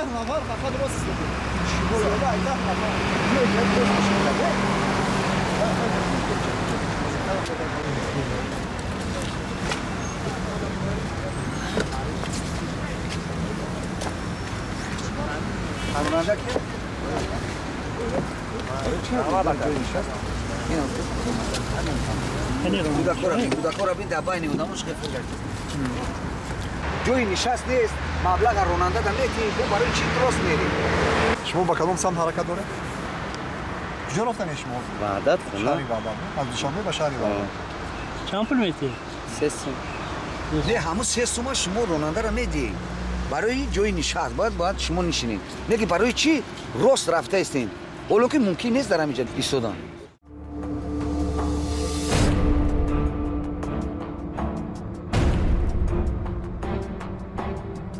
نفر فقط راست استفید شغل لا 10 نفر یه Anında ki? Budakora bin dabay neudamuz که جوی نشست نیست مبلغ راننده دم نیتی تو برای چی درست میری شما با کدام سمت حرکت داره کجا رفتن شما وحدت خونه شهری وحدت از دوشنبه به شهری وحدت چند پول میتی 3 سوم نه همون 3 سوم شما راننده را میدی برای جوی نشست باید شما نشینید نه که برای چی راست رفته استین اولو که ممکن نیست در همینجا ایستادن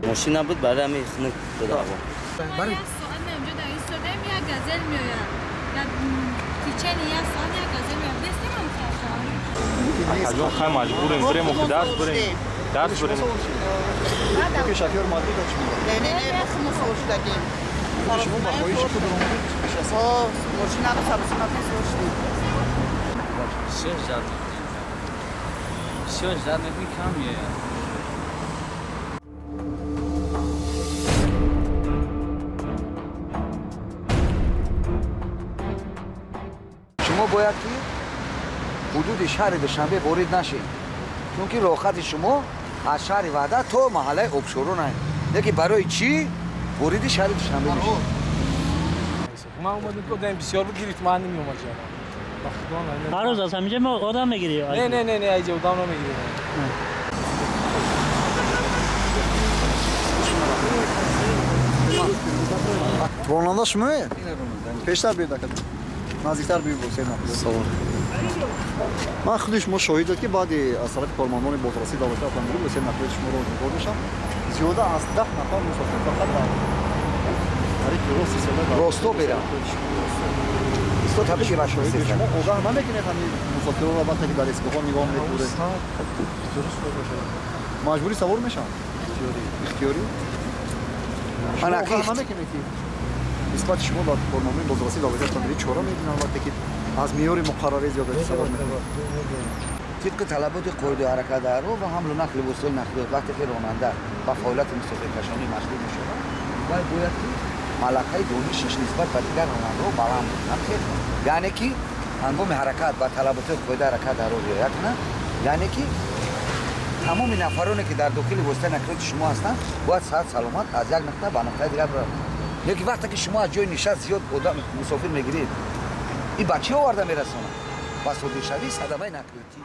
ماشین نبود برای همین خونه داده برای ساعت اینجا در ایستادم یک گازل میآید در کیچن یک ساعت یک گازل میآید دستیم هم کردم از اون خیلی مجبوریم بریم و درس بریم که شفیار مادی داشت نه خمس خوش دادیم شما با خواهیش خود رو ماشین هم سبسیم هم خوش دیم سیاه جد نبی کمیه شما باید که حدود شهر دوشنبه وارد نشید چون که راه خط شما از شهر وحدت تا محله آبشارو نه دیگه برای چی وارد شهر دوشنبه میشید ما اومدیم که بسیار بگیرید ما نمیومد هر روز از همینجا ما آدم میگیری نه اینجا آدم نمیگیریم راننده شما پیشتر بیاد نزدیکتر بیاد حسین سوار من خودش ما شاهد که بعد از طرف کارمندان بازرسی دولت افغانستان حسین نقل شما رو نگاه میشم زیاده از 10 نفر مسافر فقط در طریق راست استفاده راستو برم تو تبشی باشه شما آگاه نمیکنید همین مسافران رو وقتی که در اسکوها نگاه میکنه مجبوری سوار میشن اختیاری انا آگاه نمیکنید نسبت شما با کارمندان بازرسی دولت افغانستان چورا میبینن وقتی که از میار مقرره زیاده سوار میکنن طبق طلبات قید حرکت رو و حمل و نقل و وصول نقلیات وقتی که راننده با فعالیت مسافرکشانی مشغول میشه باید ملکه دانشش نسبت به دیگر راننده رو بالا کنه یعنی که هنگام حرکت با طلبات قید حرکت رو رعایت کنه یعنی که تمام نفرانی که در داخل واسطه نقلیات شما هستند باید صحت سلامت از یک نقطه به نقطه دیگر برن یکی وقتی که شما از جای نشست زیاد آدم مسافر میگیرید این بچه آورده میرسونه پس خودی شوی صدمه نقلیاتی